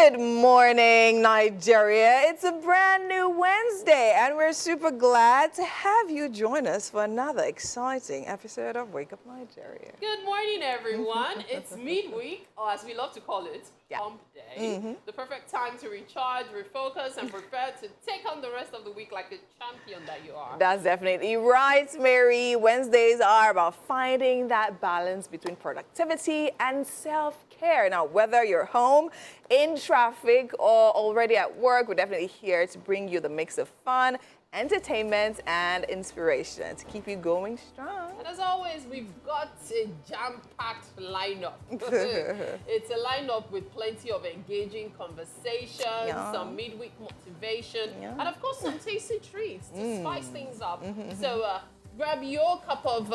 Good morning, Nigeria. It's a brand new Wednesday, and we're super glad to have you join us for another exciting episode of Wake Up Nigeria. Good morning, everyone. It's midweek, or as we love to call it, Pump Day. The perfect time to recharge, refocus, and prepare to take on the rest of the week like the champion that you are. That's definitely right, Mary. Wednesdays are about finding that balance between productivity and self-care. Now, whether you're home, in traffic, or already at work, we're definitely here to bring you the mix of fun, entertainment, and inspiration to keep you going strong. And as always, we've got a jam-packed lineup. It's a lineup with plenty of engaging conversations, some midweek motivation, and of course some tasty treats to spice things up. So grab your cup of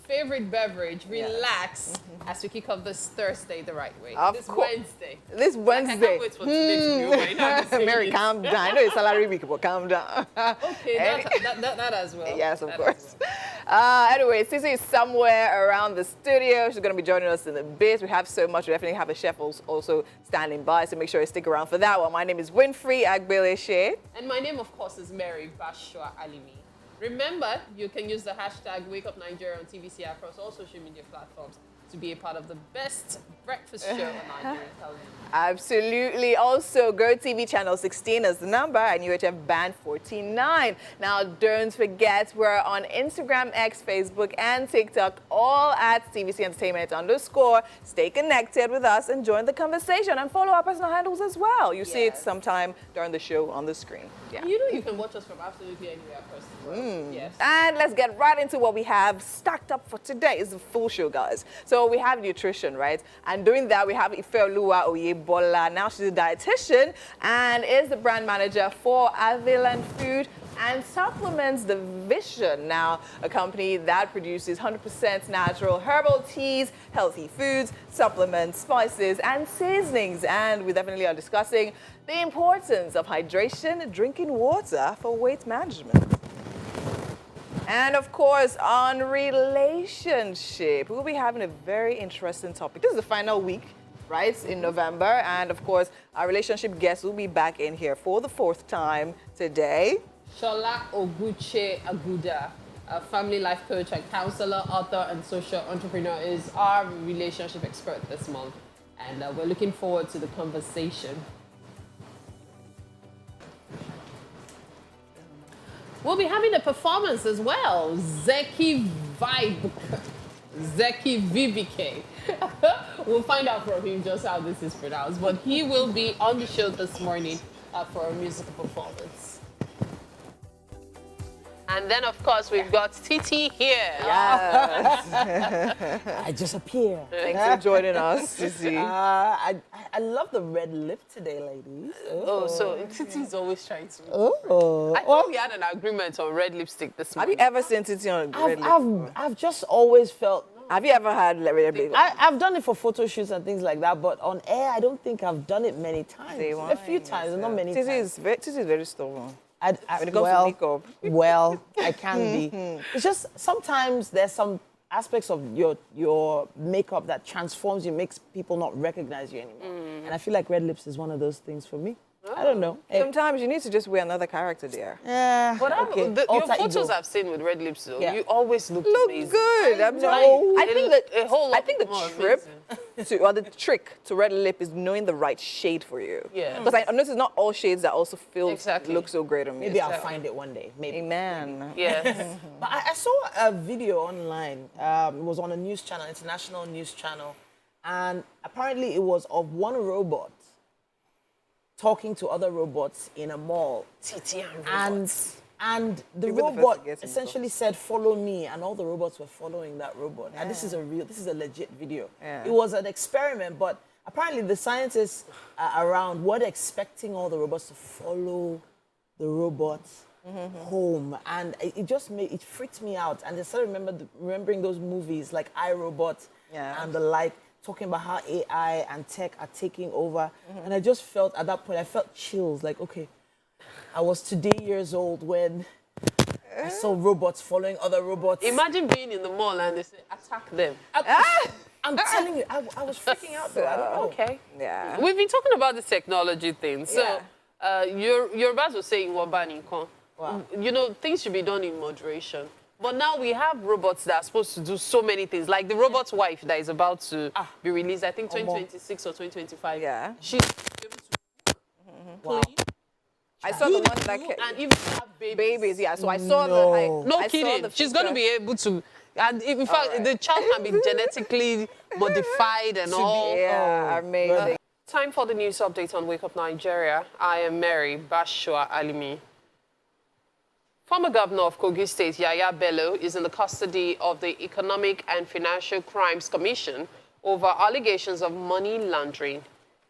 favorite beverage, relax as we kick off this Thursday the right way. This Wednesday. This Wednesday. I can't wait for today to be over. You know I'm saying Mary, this. calm down. I know it's salary week, but calm down. Okay, that as well. Yes, of course. Anyway, Sissy is somewhere around the studio. She's going to be joining us in a bit. We have so much. We definitely have a chef also standing by, so make sure you stick around for that one. My name is Winfrey Agbele-Shea. And my name, of course, is Mary Bashwa Alimi. Remember, you can use the hashtag #WakeUpNigeria on TVC across all social media platforms to be a part of the best breakfast show on Nigerian television. Absolutely. Also, GOTV channel 16 is the number, and UHF band 49. Now, don't forget, we're on Instagram, X, Facebook, and TikTok, all at tvcentertainment_. Stay connected with us and join the conversation, and follow our personal handles as well. You see it sometime during the show on the screen. Yeah. You know you can watch us from absolutely anywhere across the world. Yes. And let's get right into what we have stacked up for today. It's a full show, guys. So we have nutrition, right? And doing that, we have Ifeoluwa Oyebola. Now she's a dietitian and is the brand manager for Aviland Food and Supplements Division. Now, a company that produces 100% natural herbal teas, healthy foods, supplements, spices, and seasonings. And we definitely are discussing the importance of hydration, drinking water for weight management. And of course, on relationship, we'll be having a very interesting topic. This is the final week, right, in November. And of course, our relationship guest will be back in here for the 4th time today. Shola Oguche Aguda, a family life coach and counselor, author, and social entrepreneur, is our relationship expert this month. And we're looking forward to the conversation. We'll be having a performance as well. Zeki Vivike. We'll find out from him just how this is pronounced. But he will be on the show this morning for a musical performance. And then, of course, we've got Titi here. Yes. I just appear. Thanks for joining us, Sissy. I love the red lip today, ladies. Oh, so Titi's always trying to. Oh. I thought we had an agreement on red lipstick this Have morning. you ever seen Titi on red lip? I've just always felt. Have you ever had red lip? I've done it for photo shoots and things like that, but on air, I don't think I've done it many times. A few times, not many times. Titi is very stubborn. When it comes to makeup. Well, I can be. It's just sometimes there's some aspects of your makeup that transforms you, makes people not recognize you anymore. And I feel like red lips is one of those things for me. I don't know. Sometimes you need to just wear another character there. Yeah. But okay. your photos I've seen with red lips, though, you always look amazing. Good. I think the trick to red lip is knowing the right shade for you. Yeah. Because I notice not all shades that also look so great on me. Maybe I'll find it one day. Maybe. Amen. Yes. But I saw a video online. It was on a news channel, international news channel, and apparently it was of one robot talking to other robots in a mall. Titi and robots. And the robot essentially said, "Follow me," and all the robots were following that robot. And this is a legit video. Yeah. It was an experiment, but apparently the scientists around were expecting all the robots to follow the robots home, and it freaked me out. And I started remembering those movies like iRobot and the like, talking about how AI and tech are taking over. And I just felt, at that point, I felt chills. Like, okay, I was today years old when I saw robots following other robots. Imagine being in the mall and they say, attack them. I'm telling you, I was freaking out though. I don't know. Okay. Yeah. We've been talking about the technology thing. So, your Baz was saying, Wow. you know, things should be done in moderation. But now we have robots that are supposed to do so many things. Like the robot's wife that is about to be released, I think 2026 or 2025. Yeah. She's able to clean. I saw the one that And even have babies. yeah. So I saw No kidding. She's going to be able to. And in fact, the child can be genetically modified and all. Yeah, amazing. Time for the news update on Wake Up Nigeria. I am Mary Bashua Alimi. Former governor of Kogi State, Yaya Bello, is in the custody of the Economic and Financial Crimes Commission over allegations of money laundering.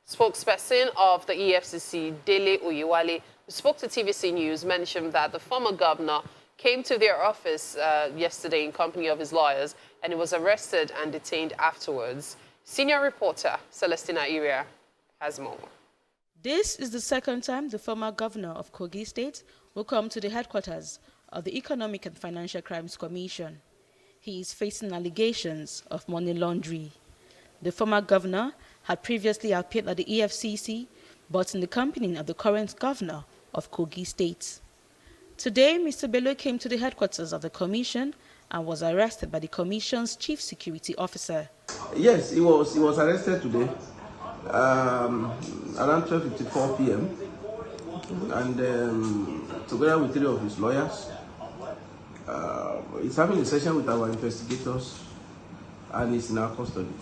Spokesperson of the EFCC, Dele Oyewale, who spoke to TVC News, mentioned that the former governor came to their office yesterday in company of his lawyers and he was arrested and detained afterwards. Senior reporter Celestina Iria has more. This is the second time the former governor of Kogi State will come to the headquarters of the Economic and Financial Crimes Commission. He is facing allegations of money laundering. The former governor had previously appeared at the EFCC, but in the company of the current governor of Kogi State. Today, Mr. Bello came to the headquarters of the commission and was arrested by the commission's chief security officer. Yes, he was arrested today around 12:54 p.m. and together with 3 of his lawyers. He's having a session with our investigators and he's in our custody.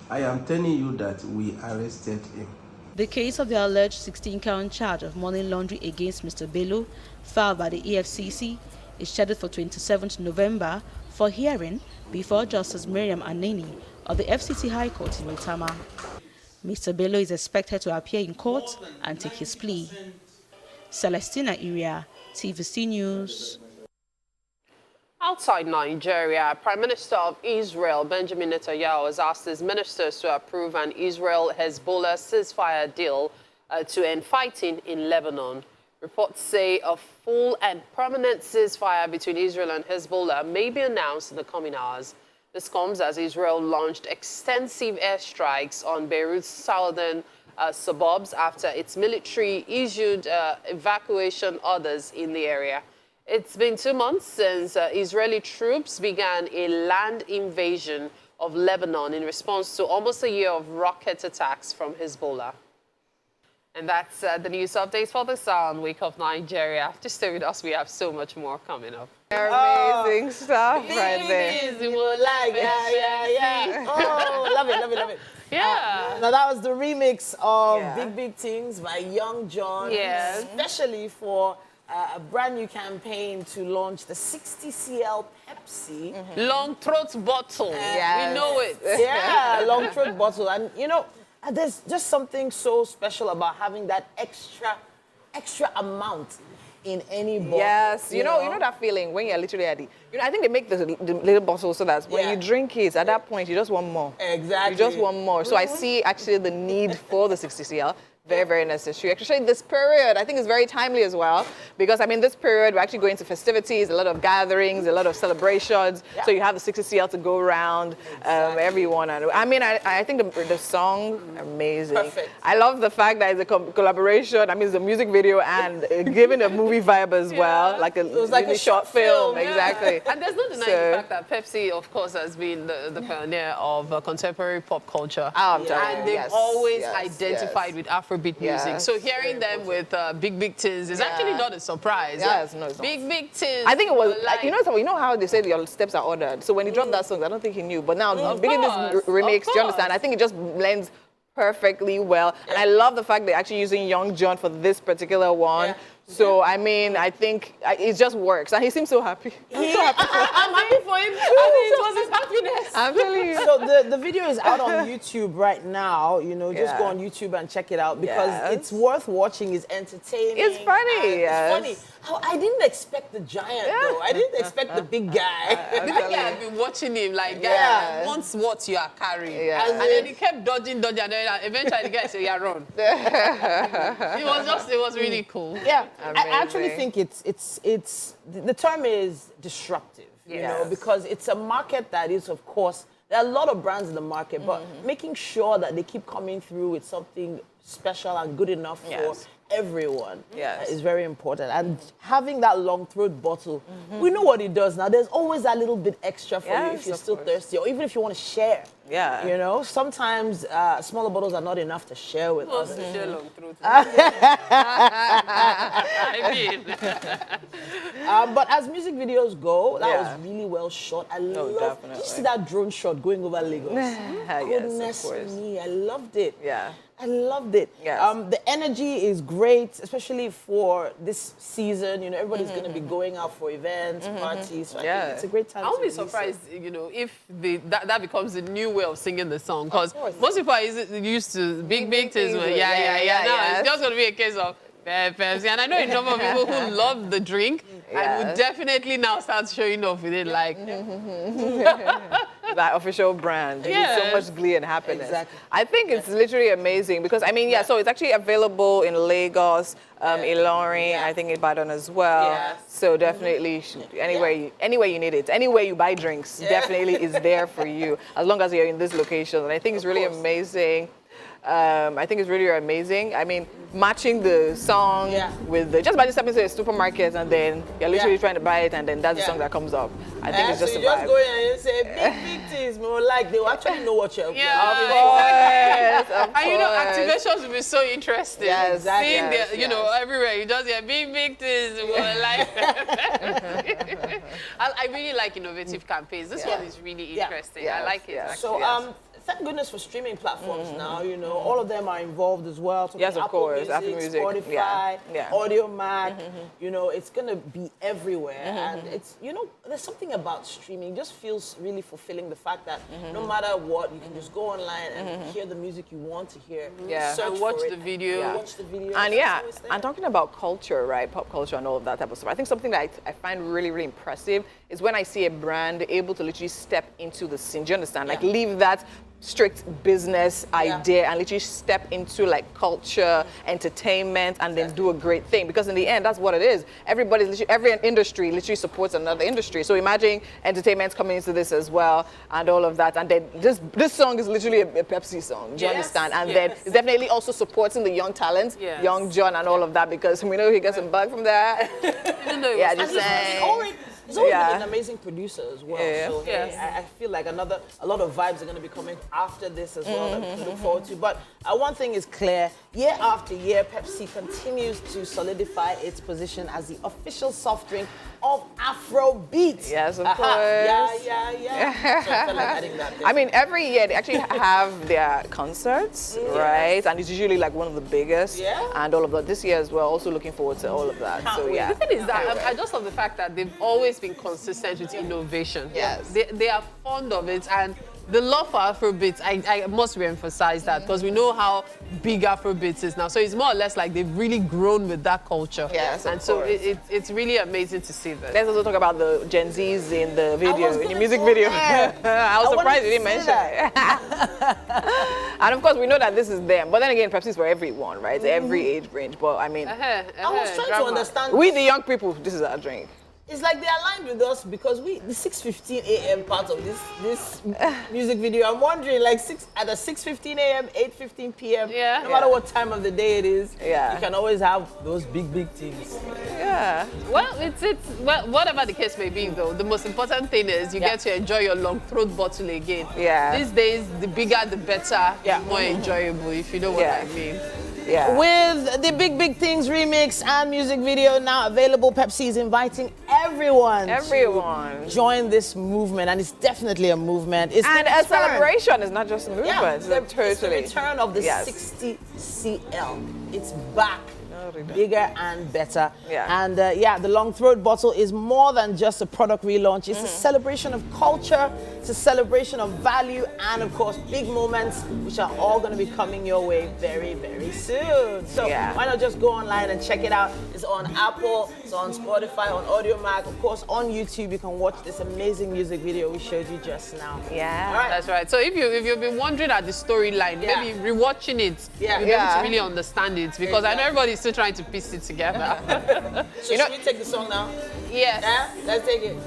I am telling you that we arrested him. The case of the alleged 16-count charge of money laundering against Mr. Bello, filed by the EFCC, is scheduled for 27th November for hearing before Justice Miriam Aneni of the FCT High Court in Maitama. Mr. Bello is expected to appear in court and take his plea. Celestina Iria, TVC News. Outside Nigeria, Prime Minister of Israel, Benjamin Netanyahu, has asked his ministers to approve an Israel-Hezbollah ceasefire deal to end fighting in Lebanon. Reports say a full and permanent ceasefire between Israel and Hezbollah may be announced in the coming hours. This comes as Israel launched extensive airstrikes on Beirut's southern suburbs after its military issued evacuation orders in the area. It's been 2 months since Israeli troops began a land invasion of Lebanon in response to almost a year of rocket attacks from Hezbollah. And that's the news updates for this hour on Wake Up Nigeria. Just stay with us. We have so much more coming up. Amazing stuff right there. Oh, love it. Yeah. Now that was the remix of Big Things by Young John. Yes. Especially for a brand new campaign to launch the 60cl Pepsi. Long throat bottle. Yes. We know it. Yeah, long throat bottle. And you know, there's just something so special about having that extra amount in any bottle. Yes, you know that feeling when you're literally at I think they make the little bottle so that when you drink it, at that point, you just want more. Exactly. You just want more. So I see actually the need for the 60cl. Very, very necessary. Actually, this period, I think, is very timely as well, because, I mean, this period, we're actually going to festivities, a lot of gatherings, a lot of celebrations. Yeah. So you have the 60cl to go around, everyone. I mean, I think the song, amazing. Perfect. I love the fact that it's a collaboration. I mean, it's a music video and giving a movie vibe as well, like a short film. Exactly. And there's no denying the fact that Pepsi, of course, has been the pioneer of contemporary pop culture. And they've always identified with Afrobeat music. So hearing them with Big Things is actually not a surprise. Yes, no, it's not. Big Things. I think it was, like, you know how they say your steps are ordered. So when he dropped that song, I don't think he knew. But now, beginning this remix, do you understand? I think it just blends perfectly well. And I love the fact they're actually using Young John for this particular one. So, I mean, I think it just works. And he seems so happy. I'm so happy for him. I'm happy for him. It was his happiness. I'm telling you. So the video is out on YouTube right now. You know, just go on YouTube and check it out because it's worth watching. It's entertaining. It's funny. It's funny. I didn't expect the giant, though. I didn't expect the big guy. The big guy had been watching him like, wants what you are carrying. Yeah. And then he kept dodging, and then eventually the guy said, yeah, run. It was really cool. Yeah. I actually think it's the term is disruptive, you know, because it's a market that is, of course, There are a lot of brands in the market, but making sure that they keep coming through with something special and good enough for everyone is very important. And having that long throat bottle, we know what it does now. There's always that little bit extra for you if you're still thirsty, or even if you want to share. Yeah. You know, sometimes smaller bottles are not enough to share with others. To share long throat. But as music videos go, that was really well shot. I love. Did you see that drone shot going over Lagos? Goodness me, I loved it. Yeah. I loved it. Yes. The energy is great, especially for this season. You know, everybody's going to be going out for events, parties. So I think it's a great time. I won't be surprised, you know, if that becomes a new way of singing the song, because most people are used to big things. Now it's just going to be a case of Pepsi. And I know a number of people who love the drink and would definitely now start showing off with it, like. That official brand. Yes. So much glee and happiness. Exactly. I think it's literally amazing because, I mean, so it's actually available in Lagos, Ilorin, I think Ibadan as well. Yes. So definitely, anywhere you need it, anywhere you buy drinks, definitely is there for you, as long as you're in this location. And I think it's really amazing. I think it's really amazing. I mean, matching the song with just by just stepping into a supermarket and then you're literally trying to buy it and then that's the song that comes up. I think it's just so a you just vibe. go in and you say big things, more like they will actually know what you're Of course. And you know, activations will be so interesting. Yes, exactly. Seeing you know, everywhere, you just hear big things, more like. I really like innovative campaigns. This one is really interesting. I like it. So, thank goodness for streaming platforms now. You know, all of them are involved as well. Yes, of Apple course. Music, Apple Music, Spotify, Audio Mac. You know, it's gonna be everywhere, and it's, you know, there's something about streaming. It just feels really fulfilling. The fact that no matter what, you can just go online and hear the music you want to hear. Search and watch for the it, video. Watch the video. And It's and talking about culture, right, pop culture and all of that type of stuff, I think something that I find really, really impressive is when I see a brand able to literally step into the scene. Do you understand? Like, leave that strict business idea and literally step into like culture, entertainment, and then do a great thing. Because in the end, that's what it is. Everybody's literally, every industry literally supports another industry. So imagine entertainment's coming into this as well and all of that. And then this song is literally a Pepsi song. Do you understand? And then it's definitely also supporting the young talent, young John and all of that, because we know he gets some bug from that. Just saying. He's always been an amazing producer as well. So I feel like a lot of vibes are going to be coming after this as well that we can look forward to. But one thing is clear, year after year, Pepsi continues to solidify its position as the official soft drink of Afrobeat. Yes, of course. So I felt like adding that. I mean, every year they actually have their concerts, right? And it's usually like one of the biggest. And all of that. This year as well, also looking forward to all of that. So The thing is that I just love the fact that they've always been consistent with innovation. Yes. They are fond of it, and the love for Afrobeats, I must re-emphasize that, because we know how big Afrobeats is now. So it's more or less like they've really grown with that culture. Yes, and so it's really amazing to see that. Let's also talk about the Gen Zs in the video, in the music video. I was surprised you didn't mention it. And of course, we know that this is them. But then again, Pepsi is for everyone, right? Every age range. But I mean, I was trying to understand. we the young people, this is our drink. It's like they're aligned with us because the 6:15 a.m. part of this music video, I'm wondering, like, either 6:15 a.m., 8:15 p.m., no matter what time of the day it is, you can always have those big things. Well, well, whatever the case may be, though, the most important thing is you get to enjoy your long throat bottle again. These days, the bigger, the better, the more enjoyable, if you know what I mean. With the Big Things remix and music video now available, Pepsi is inviting everyone to join this movement, and it's definitely a movement. It's a celebration. It's not just a movement. It's the return of the 60 CL. It's back. Bigger and better. And the long throat bottle is more than just a product relaunch. It's a celebration of culture, it's a celebration of value, and of course big moments, which are all going to be coming your way very, very soon. So why not just go online and check it out? It's on Apple, it's on Spotify, on Audio Mac, of course on YouTube. You can watch this amazing music video we showed you just now. All right. That's right. So if you've been wondering at the storyline, maybe rewatching it, you'll be able to really understand it, because I know everybody's still trying to piece it together. So should we take the song now? Yes. Let's take it.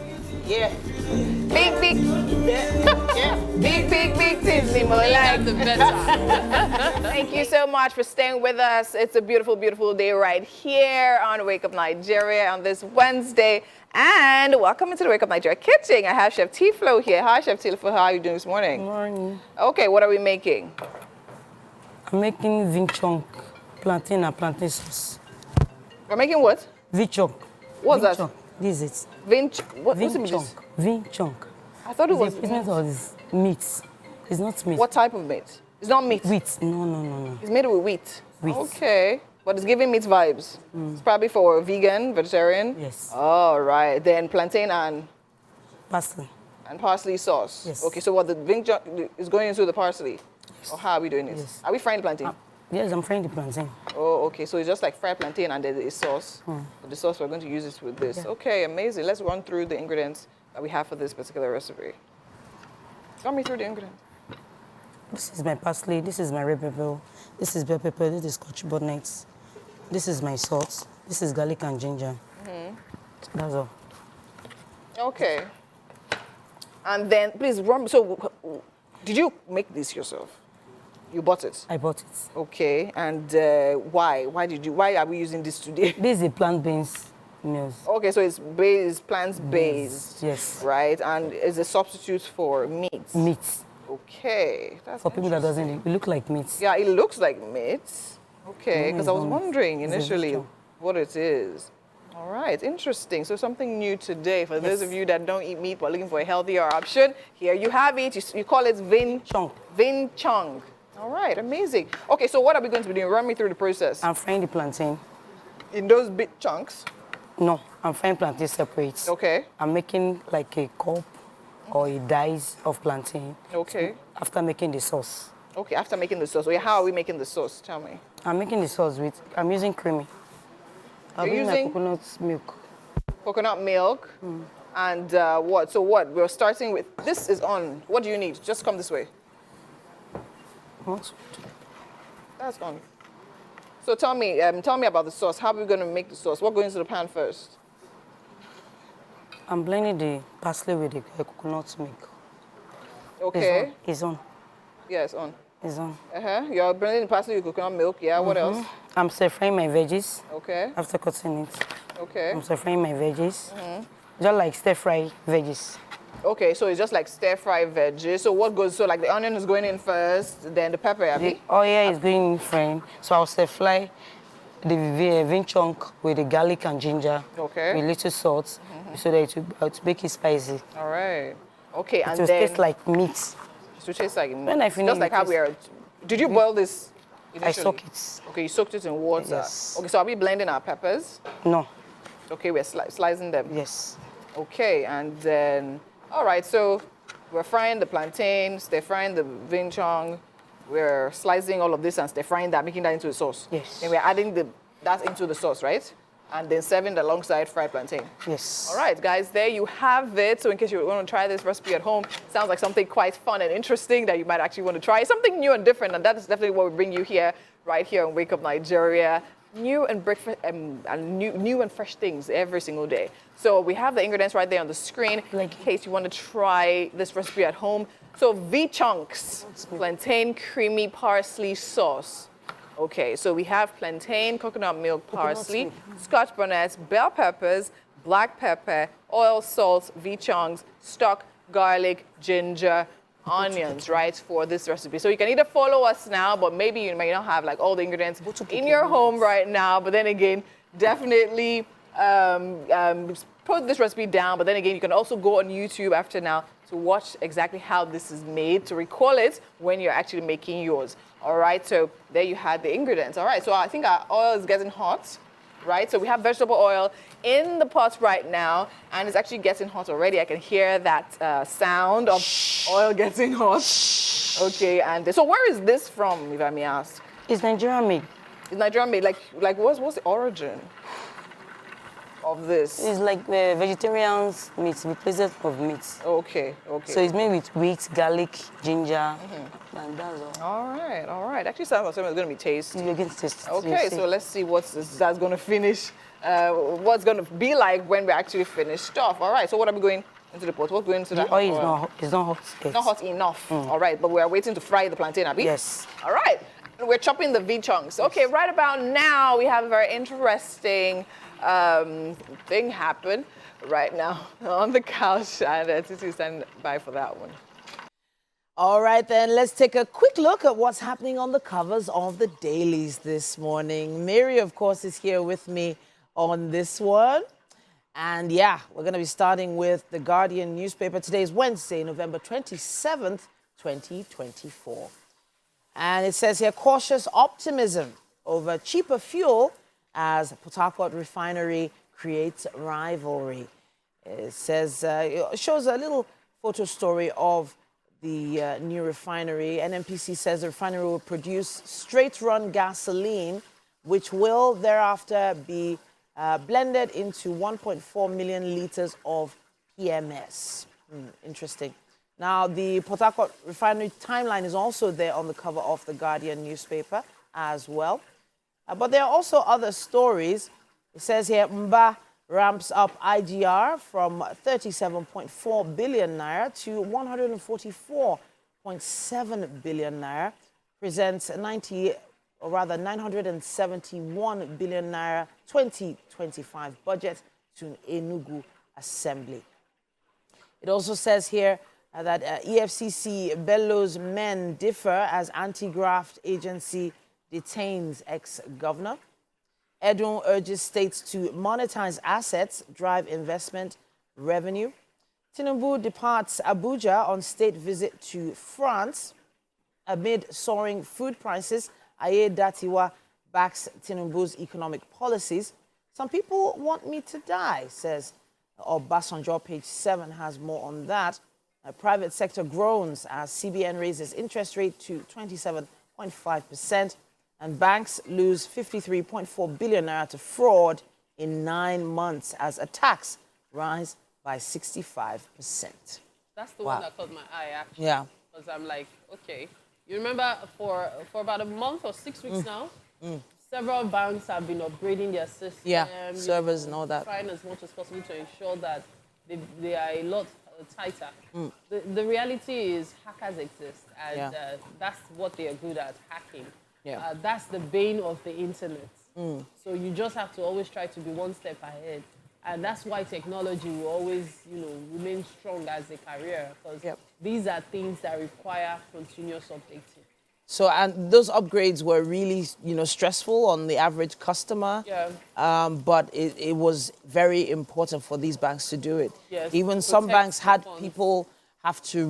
Big. Big like. The better. Thank you so much for staying with us. It's a beautiful, beautiful day right here on Wake Up Nigeria on this Wednesday. And welcome into the Wake Up Nigeria kitchen. I have Chef T-Flo here. Hi, Chef T-Flo. How are you doing this morning? Good morning. Okay, what are we making? I'm making vinchonk, plantain and plantain sauce. We're making what? Vinchonk. What's that? Vinchonk. This is it. What's it mean? Vinchonk. Vinchonk. I thought it It's was a replacement of this meat. It's not meat. What type of meat? It's not meat. Wheat. No. It's made with wheat. Wheat. Okay. But it's giving meat vibes. It's probably for vegan, vegetarian. Yes. All right. Then plantain and Parsley. sauce. Yes. Okay. So what the vinchonk is going into the parsley? Or how are we doing this? Yes. Are we frying the plantain? Yes, I'm frying the plantain. Oh, okay. So it's just like fried plantain and there's a sauce. But the sauce we're going to use this with this. Yeah. Okay, amazing. Let's run through the ingredients that we have for this particular recipe. Run me through the ingredients. This is my parsley. This is my red pepper. This is bell pepper. This is scotch bonnet. This is my salt. This is garlic and ginger. That's all. Okay. And then, please run. So, did you make this yourself? You bought it. I bought it. Okay. And why? Why are we using this today? This is a plant-based meals. Okay, so it's plants-based. Yes. Right, and it's a substitute for meat. Meat. Okay. That's For people that doesn't look like meat. Yeah, it looks like meat. Okay, because I was it's wondering it's a initially vegetable. what it is. All right, interesting. So something new today. For those of you that don't eat meat but looking for a healthier option, here you have it. You call it Chunk. vinchonk. All right, amazing. Okay, so what are we going to be doing? Run me through the process. I'm frying the plantain. In those big chunks. No, I'm frying plantain separate. Okay. I'm making like a cup or a dice of plantain. Okay. After making the sauce. Okay, after making the sauce. How are we making the sauce? Tell me. I'm making the sauce with, I'm using creamy. I'm You're using my using- coconut milk. Coconut milk. And what? So what? We're starting with, this is on. What do you need? Just come this way. What? That's on. So tell me about the sauce. How are we going to make the sauce? What goes into the pan first? I'm blending the parsley with the coconut milk. Okay. It's on. Yeah, it's on. It's on. You're blending the parsley with coconut milk. Yeah, what else? I'm stir-frying my veggies Okay. after cutting it. Okay. I'm stir-frying my veggies. Just like stir-fry veggies. Okay, so it's just like stir-fry veggies. So what goes, so like the onion is going in first, then the pepper, The Abby? oil is going in frame, so I'll stir-fry the vinchonk with the garlic and ginger. Okay. With little salt, so that it will make it spicy. All right. Okay, It and will then... taste like meat. to taste like meat. When I finish Just like it, how we are... Did you boil this initially? I soak it. Okay, you soaked it in water. Yes. Okay, so are we blending our peppers? No. Okay, we're slicing them. Yes. Okay, and then, all right, so we're frying the plantains, they're frying the vinchonk, we're slicing all of this and they're frying that, making that into the sauce. Yes. And we're adding that into the sauce, right? And then serving it alongside fried plantain. Yes. All right, guys, there you have it. So in case you want to try this recipe at home, sounds like something quite fun and interesting that you might actually want to try. Something new and different, and that is definitely what we bring you here, right here on Wake Up Nigeria. New and new and fresh things every single day. So we have the ingredients right there on the screen in case you want to try this recipe at home. So V-chunks, plantain creamy parsley sauce. Okay, so we have plantain, coconut milk, parsley, scotch bonnets, bell peppers, black pepper, oil, salt, V-chunks, stock, garlic, ginger, onions, right, for this recipe. So you can either follow us now, but maybe you may not have like all the ingredients in your home right now. But then again, definitely put this recipe down. But then again, you can also go on YouTube after now to watch exactly how this is made, to recall it when you're actually making yours. All right, so there you had the ingredients. All right, so I think our oil is getting hot, right? So we have vegetable oil in the pot right now, and it's actually getting hot already. I can hear that sound of oil getting hot. Okay, and so where is this from, if I may ask? It's Nigerian made. It's Nigerian made. Like what's the origin of this? It's like vegetarians meat, replacement of meat. Okay. So it's made with wheat, garlic, ginger, and that's all. All right. Actually sounds like something that's going to be tasty. You're going to taste it. Okay, so let's see that's going to finish, what's going to be like when we actually finish off. All right, so what are we going into the pot. What's going into that? The oil is not hot yet. Not hot enough. All right, but we are waiting to fry the plantain, Abi? Yes. All right. We're chopping the V chunks. Okay, right about now, we have a very interesting thing happen right now on the couch, and Titi stand by for that one. All right, then, let's take a quick look at what's happening on the covers of the dailies this morning. Mary, of course, is here with me on this one. And yeah, we're going to be starting with the Guardian newspaper. Today is Wednesday, November 27th, 2024. And it says here, cautious optimism over cheaper fuel as Port Harcourt refinery creates rivalry. It says, it shows a little photo story of the new refinery. NNPC says the refinery will produce straight-run gasoline, which will thereafter be blended into 1.4 million litres of PMS. Interesting. Now, the Port Harcourt refinery timeline is also there on the cover of the Guardian newspaper as well. But there are also other stories. It says here, Mba ramps up IGR from 37.4 billion naira to 144.7 billion naira, presents 971 billion naira 2025 budget to Enugu Assembly. It also says here that EFCC Bellows men differ as anti-graft agency detains ex-governor. Edun urges states to monetize assets, drive investment revenue. Tinubu departs Abuja on state visit to France. Amid soaring food prices, Aye Datiwa backs Tinubu's economic policies. Some people want me to die, says Obasanjo. Page 7 has more on that. Private sector groans as CBN raises interest rate to 27.5%. And banks lose 53.4 billion naira to fraud in 9 months as attacks rise by 65%. That's the one that caught my eye, actually. Yeah. Because I'm like, okay. You remember for about a month or 6 weeks now, several banks have been upgrading their system. Yeah, servers and all that. Trying as much as possible to ensure that they are a lot tighter. The reality is hackers exist, and that's what they are good at, hacking. Yeah. That's the bane of the internet. So you just have to always try to be one step ahead. And that's why technology will always, remain strong as a career, because these are things that require continuous updating. So, and those upgrades were really, stressful on the average customer. Yeah. But it was very important for these banks to do it. Yes, Even some banks had people have to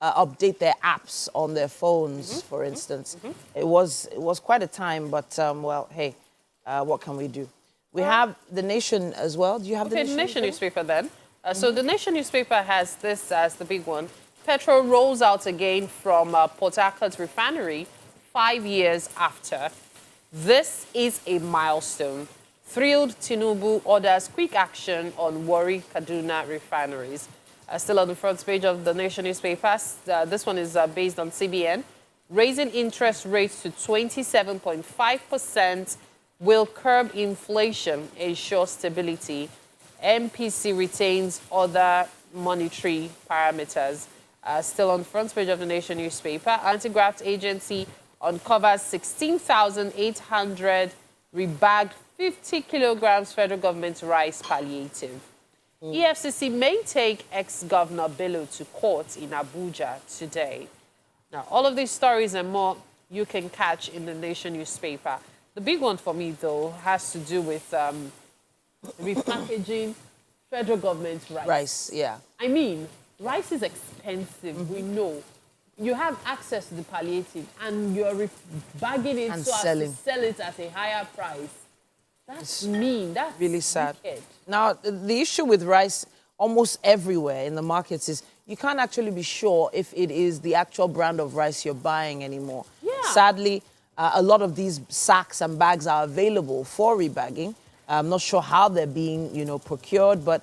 update their apps on their phones, for instance. It was quite a time, but well, hey, what can we do? We have The Nation as well. Do you have The Nation? The Nation newspaper then. So The Nation newspaper has this as the big one. Petrol rolls out again from Port Harcourt refinery 5 years after. This is a milestone. Thrilled Tinubu orders quick action on Warri Kaduna refineries. Still on the front page of The Nation newspaper, this one is based on CBN. Raising interest rates to 27.5% will curb inflation, ensure stability. MPC retains other monetary parameters. Still on the front page of The Nation newspaper, Anti-Graft Agency uncovers 16,800 rebagged 50 kilograms federal government rice palliative. EFCC may take ex-governor Bello to court in Abuja today. Now, all of these stories and more you can catch in The Nation newspaper. The big one for me, though, has to do with repackaging federal government rice. Rice, yeah. I mean, rice is expensive, we know. You have access to the palliative and you're bagging it And so selling. as to sell it at a higher price. That's mean. That's really sad. wicked. Now, the issue with rice almost everywhere in the markets is you can't actually be sure if it is the actual brand of rice you're buying anymore. Yeah. Sadly, a lot of these sacks and bags are available for rebagging. I'm not sure how they're being, procured, but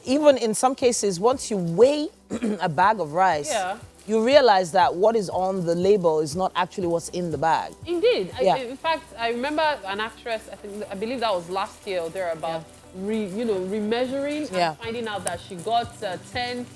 even in some cases, once you weigh a bag of rice, you realize that what is on the label is not actually what's in the bag. Indeed. Yeah. In fact, I remember an actress, I believe that was last year or thereabout, remeasuring and finding out that she got 10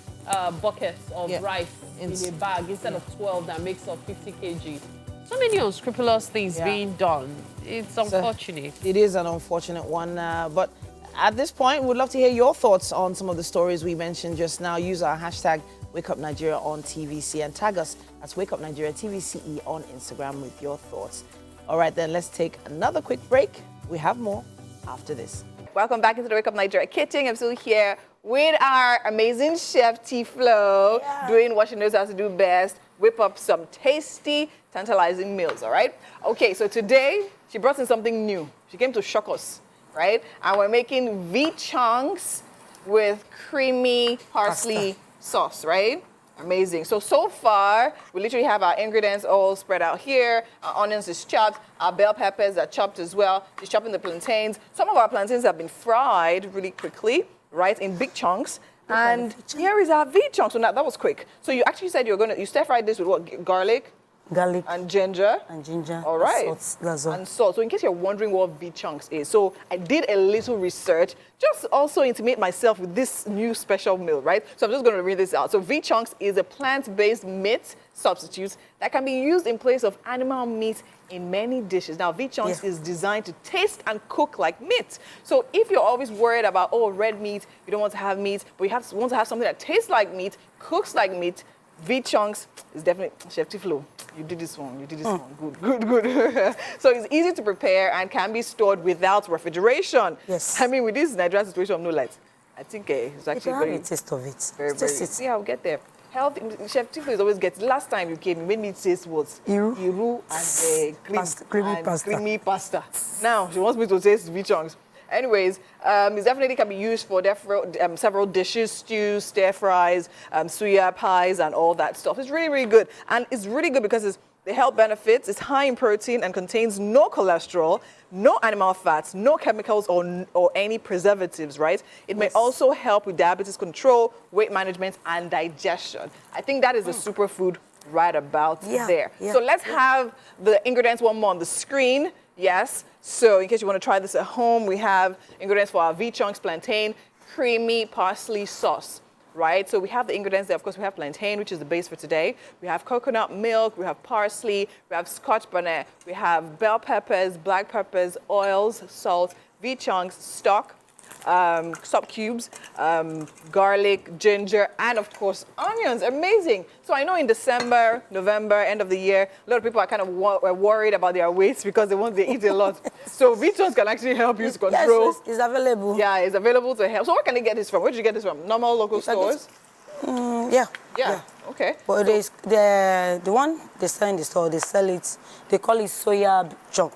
buckets of rice in a bag instead of 12 that makes up 50 kg. So many unscrupulous things being done. It's unfortunate. It is an unfortunate one, but at this point, we'd love to hear your thoughts on some of the stories we mentioned just now. Use our hashtag WakeUpNigeria on TVC and tag us as WakeUpNigeria TVCE on Instagram with your thoughts. All right, then let's take another quick break. We have more after this. Welcome back into the Wake Up Nigeria kitchen. I'm still here with our amazing chef T-Flo, doing what she knows how to do best, whip up some tasty, tantalizing meals, all right? Okay, so today she brought in something new. She came to shock us, right? And we're making V-chunks with creamy parsley sauce, right? Amazing. So far, we literally have our ingredients all spread out here. Our onions is chopped. Our bell peppers are chopped as well. She's chopping the plantains. Some of our plantains have been fried really quickly, right, in big chunks. And here is our V-chunks. So now, that was quick. So you actually said you stir-fried this with what? Garlic and ginger. All right. And salt. That's all. And salt. So in case you're wondering what V-chunks is, so I did a little research, just also intimate myself with this new special meal, right? So I'm just going to read this out. So V-chunks is a plant-based meat substitute that can be used in place of animal meat in many dishes. Now, V-chunks is designed to taste and cook like meat. So if you're always worried about, oh, red meat, you don't want to have meat, but you want to have something that tastes like meat, cooks like meat, V-chunks is definitely, Chef T-Flo, you did this one, Good. So it's easy to prepare and can be stored without refrigeration. Yes. I mean, with this Nigerian situation of no light, I think it's actually very... You can have a taste of it. very. Yeah, I'll get there. Health, Chef T-Flo is always getting, last time you came, you made me taste what? Iru and creamy pasta. Now, she wants me to taste V-chunks. Anyways, it definitely can be used for several dishes, stews, stir fries, suya pies, and all that stuff. It's really, really good. And it's really good because the health benefits. It's high in protein and contains no cholesterol, no animal fats, no chemicals or any preservatives, right? It may also help with diabetes control, weight management, and digestion. I think that is a superfood right about there. So let's have the ingredients one more on the screen. Yes. So in case you want to try this at home, we have ingredients for our V-chunks plantain, creamy parsley sauce, right? So we have the ingredients there. Of course, we have plantain, which is the base for today. We have coconut milk, we have parsley, we have scotch bonnet, we have bell peppers, black peppers, oils, salt, V-chunks, stock, sop cubes, garlic, ginger, and of course onions. Amazing. So I know in December, November, end of the year, a lot of people are kind of worried about their weights because they eat a lot. So V-chunks can actually help you to control. Yes, it's available. Yeah, it's available to help. So where can they get this from? Where did you get this from? Normal local stores? Yeah. Okay. But the one they sell in the store, they sell it, they call it soya chunk.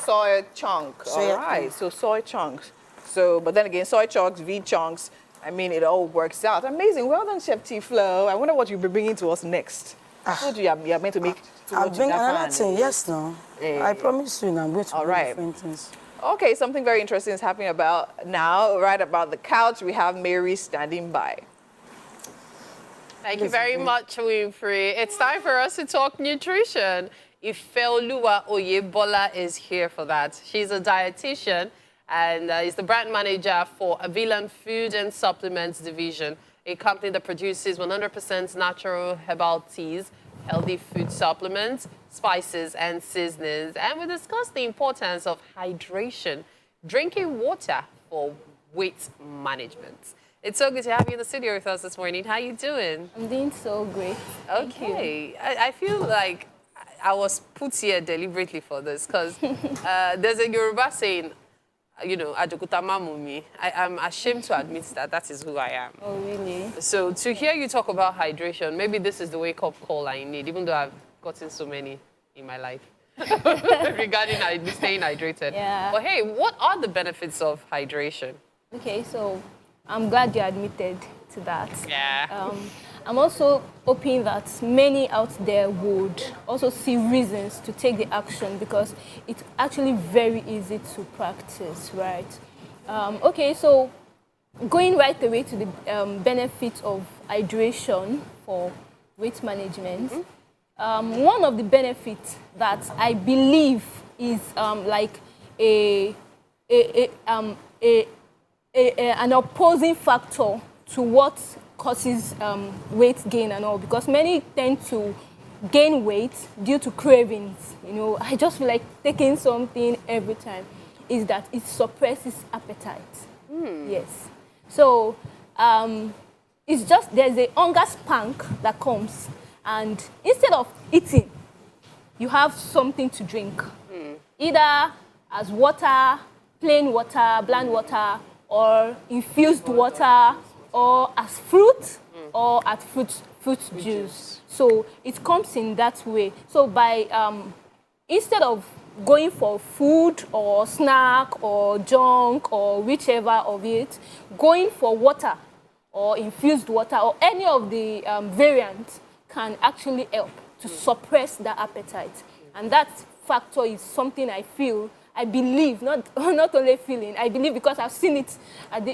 Soy chunk. All right. So soy chunks. So, but then again, soy chunks, V-chunks, I mean, it all works out. Amazing. Well done, Chef T-Flo. I wonder what you'll be bringing to us next. I told you you're meant to make... I'll bring another thing, yes, no. I promise you, I'm going to bring different things. Okay, something very interesting is happening about now. Right about the couch, we have Mary standing by. Thank you very much, Winfrey. It's time for us to talk nutrition. Ifeoluwa Oyebola is here for that. She's a dietitian and is the brand manager for Avilan Food and Supplements Division, a company that produces 100% natural herbal teas, healthy food supplements, spices, and seasonings. And we discussed the importance of hydration, drinking water for weight management. It's so good to have you in the studio with us this morning. How are you doing? I'm doing so great. Okay. I feel like I was put here deliberately for this because there's a Yoruba saying, you know, I am ashamed to admit that is who I am. Oh, really? So to hear you talk about hydration, maybe this is the wake-up call I need, even though I've gotten so many in my life regarding staying hydrated. Yeah. But hey, what are the benefits of hydration? Okay, so I'm glad you admitted to that. Yeah. I'm also hoping that many out there would also see reasons to take the action because it's actually very easy to practice, right? Okay, so going right away to the benefits of hydration for weight management, one of the benefits that I believe is like a an opposing factor to what causes weight gain and all, because many tend to gain weight due to cravings. You know, I just feel like taking something every time, is that it suppresses appetite. Yes. So it's just, there's a hunger spank that comes, and instead of eating, you have something to drink. Either as water, plain water, bland water, or infused water, or as fruit, or as fruit juice. So it comes in that way. So by instead of going for food or snack or junk or whichever of it, going for water or infused water or any of the variants can actually help to suppress the appetite. And that factor is something I believe, not only feeling, I believe, because I've seen it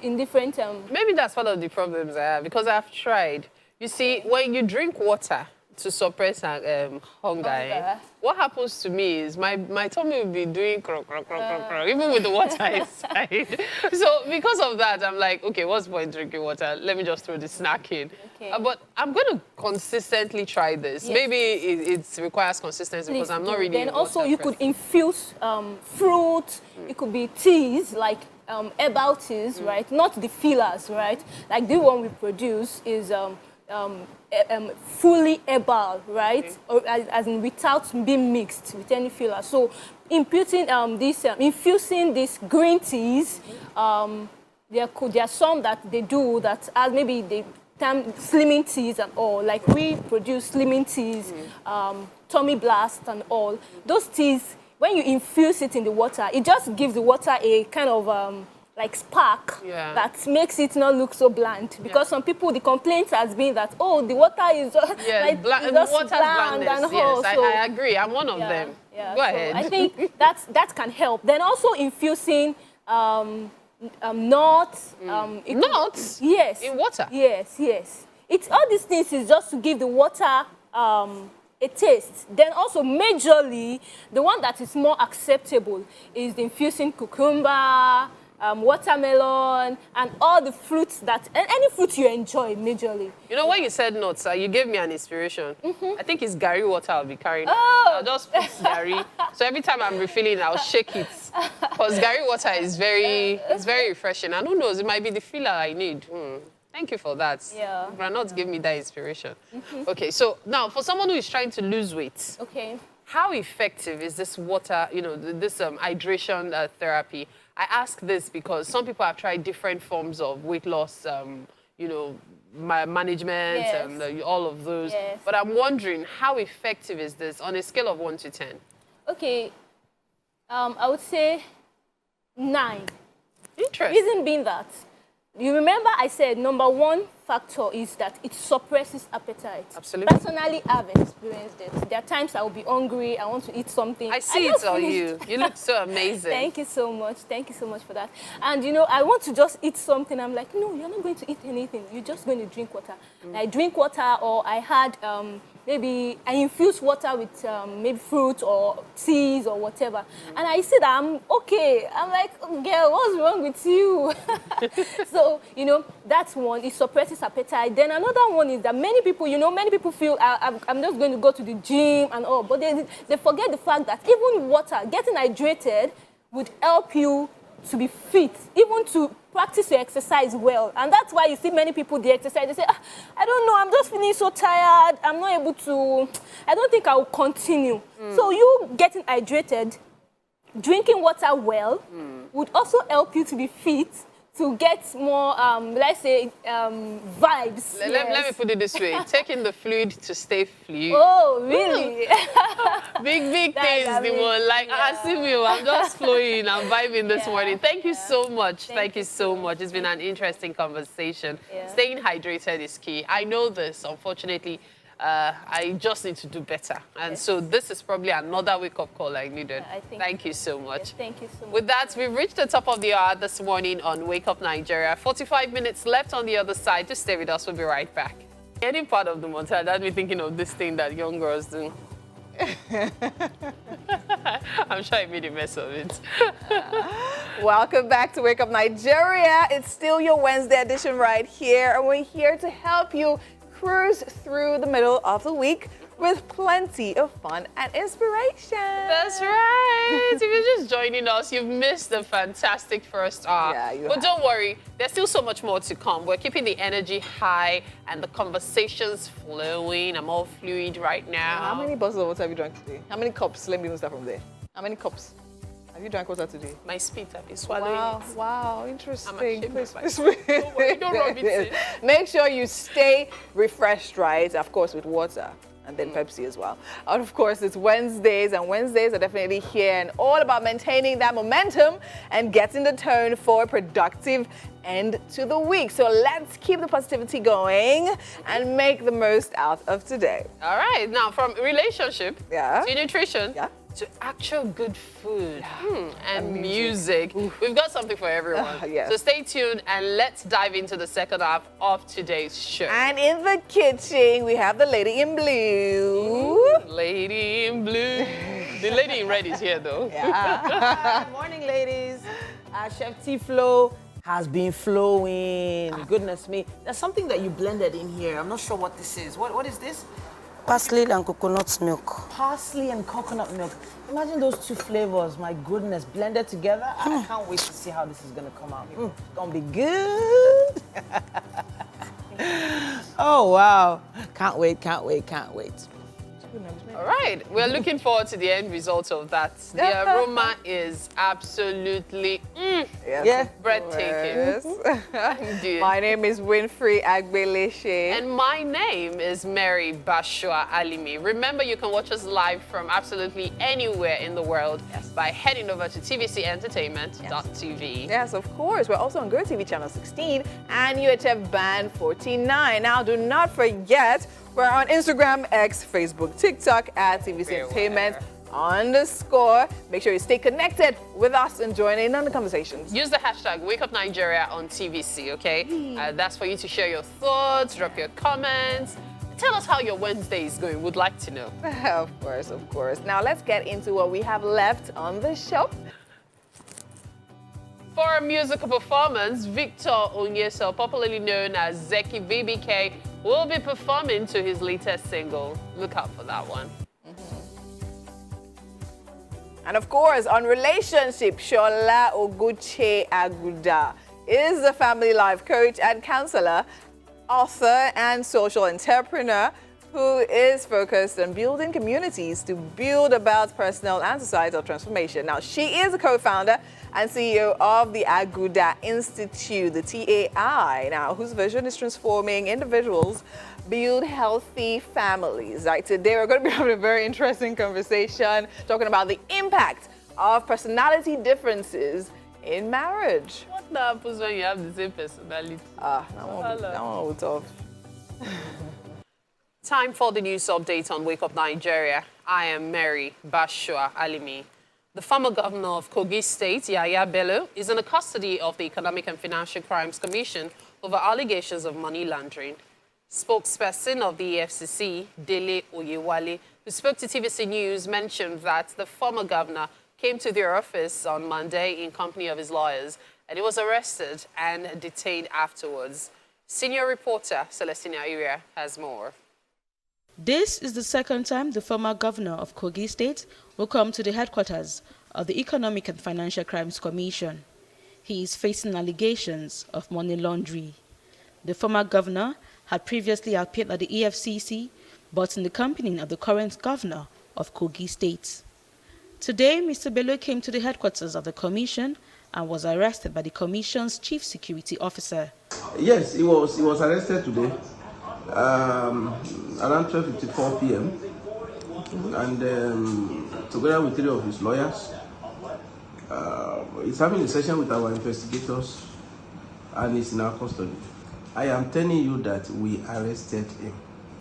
in different... Maybe that's one of the problems I have, because I've tried. You see, when you drink water to suppress hunger, what happens to me is my tummy will be doing even with the water inside. So because of that, I'm like, okay, what's the point drinking water? Let me just throw the snack in. Okay. But I'm going to consistently try this. Yes. Maybe it requires consistency. Please, because I'm not really... Then also you could infuse fruit. It could be teas, like herbal teas, right? Not the fillers, right? Like the one we produce is... fully herbal, right? Or as in without being mixed with any filler. So infusing these green teas, there are some that they do that as maybe they term slimming teas and all. Like we produce slimming teas, tummy blast and all. Those teas, when you infuse it in the water, it just gives the water a kind of like spark that makes it not look so bland. Because some people, the complaint has been that, oh, the water is like, just bland and whole. Yes, so, I agree. I'm one of them. Yeah, Go ahead. I think that can help. Then also infusing nuts. Nuts? Yes. In water? Yes. It's all these things is just to give the water a taste. Then also majorly, the one that is more acceptable is the infusing cucumber, watermelon, and all the fruits that, and any fruit you enjoy majorly. You know, when you said nuts, you gave me an inspiration. I think it's Gary water I'll be carrying. Oh. I'll just put Gary. So every time I'm refilling, I'll shake it. Because Gary water is very refreshing. And who knows, it might be the filler I need. Thank you for that. Yeah. Granola gave me that inspiration. Okay, so now for someone who is trying to lose weight, how effective is this water, this hydration therapy? I ask this because some people have tried different forms of weight loss, management and all of those. Yes. But I'm wondering, how effective is this on a scale of 1 to 10? Okay, I would say 9. Interesting. Reason being that, you remember I said number one factor is that it suppresses appetite. Absolutely. Personally, I've experienced it. There are times I will be hungry, I want to eat something. I see it on you. You look so amazing. Thank you so much. Thank you so much for that. And I want to just eat something. I'm like, no, you're not going to eat anything. You're just going to drink water. I drink water, or I had maybe I infuse water with maybe fruit or teas or whatever. And I said, I'm okay. I'm like, oh, girl, what's wrong with you? So, that's one. It suppresses appetite. Then another one is that many people feel I'm just going to go to the gym and all. But they forget the fact that even water, getting hydrated, would help you to be fit, even to practice your exercise well. And that's why you see many people, they exercise, they say, I don't know, I'm just feeling so tired, I'm not able to, I don't think I will continue. So you getting hydrated, drinking water well, would also help you to be fit, to get more, let's say, vibes. Let me put it this way. Taking the fluid to stay fluid. Oh, really? Big things, like, I'm just flowing, I'm vibing this morning. Thank you so much. Thank you so much. It's been an interesting conversation. Yeah. Staying hydrated is key. I know this, unfortunately. I just need to do better. And so this is probably another wake-up call I needed. Thank you so much. Yes, thank you so much. With that, we've reached the top of the hour this morning on Wake Up Nigeria. 45 minutes left on the other side. Just stay with us. We'll be right back. Any part of the montage, I'd be thinking of this thing that young girls do. I'm sure I made a mess of it. Welcome back to Wake Up Nigeria. It's still your Wednesday edition right here, and we're here to help you cruise through the middle of the week with plenty of fun and inspiration. That's right. If you're just joining us, you've missed the fantastic first hour. Yeah, you but have. don't worry, there's still so much more to come. We're keeping the energy high and the conversations flowing. I'm all fluid right now. How many bottles of water have you drank today? How many cups? Let me even start from there. How many cups have you drank water today? My spit, I've been swallowing Wow, it. wow, interesting. I'm ashamed Please, of myself. please. Don't worry, don't rub it in. Make sure you stay refreshed, right? Of course, with water. And then Pepsi as well. And of course, it's Wednesdays, and Wednesdays are definitely here and all about maintaining that momentum and getting the tone for a productive end to the week. So let's keep the positivity going and make the most out of today. All right, now from relationship Yeah. to nutrition Yeah. to actual good food and music. We've got something for everyone. Yes. So stay tuned and let's dive into the second half of today's show. And in the kitchen, we have the lady in blue. Lady in blue. The lady in red is here though. Good morning, ladies. Chef T-Flow has been flowing. Goodness me. There's something that you blended in here. I'm not sure what this is. What is this? Parsley and coconut milk. Parsley and coconut milk. Imagine those two flavors, my goodness, blended together. I can't wait to see how this is going to come out. It's going to be good. Oh, wow. Can't wait, can't wait, can't wait. All right, we're looking forward to the end result of that. The aroma is absolutely Yes, breathtaking. Indeed. My name is Winfrey Agbeleshe. And my name is Mary Bashua Alimi. Remember, you can watch us live from absolutely anywhere in the world by heading over to tvcentertainment.tv. Yes, of course. We're also on GOTV channel 16 and UHF band 49. Now, do not forget, we're on Instagram, X, Facebook, TikTok at tvcentertainment_. Make sure you stay connected with us and join in on the conversations. Use the hashtag WakeUpNigeria on TVC, okay? That's for you to share your thoughts, drop your comments. Tell us how your Wednesday is going. We'd like to know. Of course, of course. Now, let's get into what we have left on the show. For a musical performance, Victor Onyeso, popularly known as Zeki VBK, will be performing to his latest single. Look out for that one. And of course, on relationship, Shola Oguche Aguda is a family life coach and counselor, author, and social entrepreneur who is focused on building communities to build about personal and societal transformation. Now, she is a co-founder and CEO of the Aguda Institute, the TAI, now, whose vision is transforming individuals build healthy families. Right, today we're going to be having a very interesting conversation talking about the impact of personality differences in marriage. What happens when you have the same personality? That one was tough. Time for the news update on Wake Up Nigeria. I am Mary Bashua Alimi. The former governor of Kogi State, Yahaya Bello, is in the custody of the Economic and Financial Crimes Commission over allegations of money laundering. Spokesperson of the EFCC, Dele Oyewale, who spoke to TVC News, mentioned that the former governor came to their office on Monday in company of his lawyers, and he was arrested and detained afterwards. Senior reporter Celestina Iria has more. This is the second time the former governor of Kogi State will come to the headquarters of the Economic and Financial Crimes Commission. He is facing allegations of money laundering. The former governor had previously appeared at the EFCC, but in the company of the current governor of Kogi State. Today, Mr. Bello came to the headquarters of the commission and was arrested by the commission's chief security officer. Yes, he was arrested today around 12:54 p.m. and together with 3 of his lawyers. He's having a session with our investigators and he's in our custody. I am telling you that we arrested him.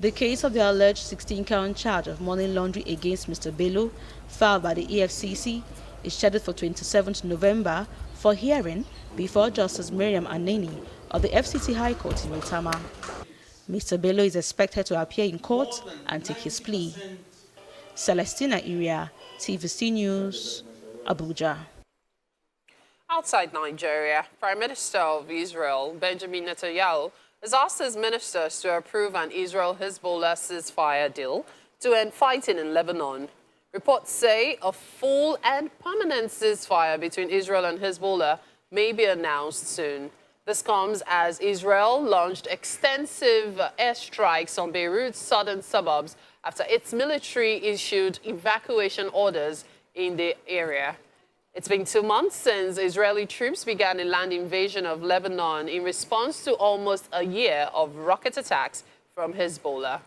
The case of the alleged 16-count charge of money laundering against Mr. Bello, filed by the EFCC, is scheduled for 27th November for hearing before Justice Miriam Aneni of the FCT High Court in Maitama. Mr. Bello is expected to appear in court and take his plea. Celestina Iria, TVC News, Abuja. Outside Nigeria, Prime Minister of Israel, Benjamin Netanyahu, has asked his ministers to approve an Israel-Hezbollah ceasefire deal to end fighting in Lebanon. Reports say a full and permanent ceasefire between Israel and Hezbollah may be announced soon. This comes as Israel launched extensive airstrikes on Beirut's southern suburbs after its military issued evacuation orders in the area. It's been 2 months since Israeli troops began a land invasion of Lebanon in response to almost a year of rocket attacks from Hezbollah.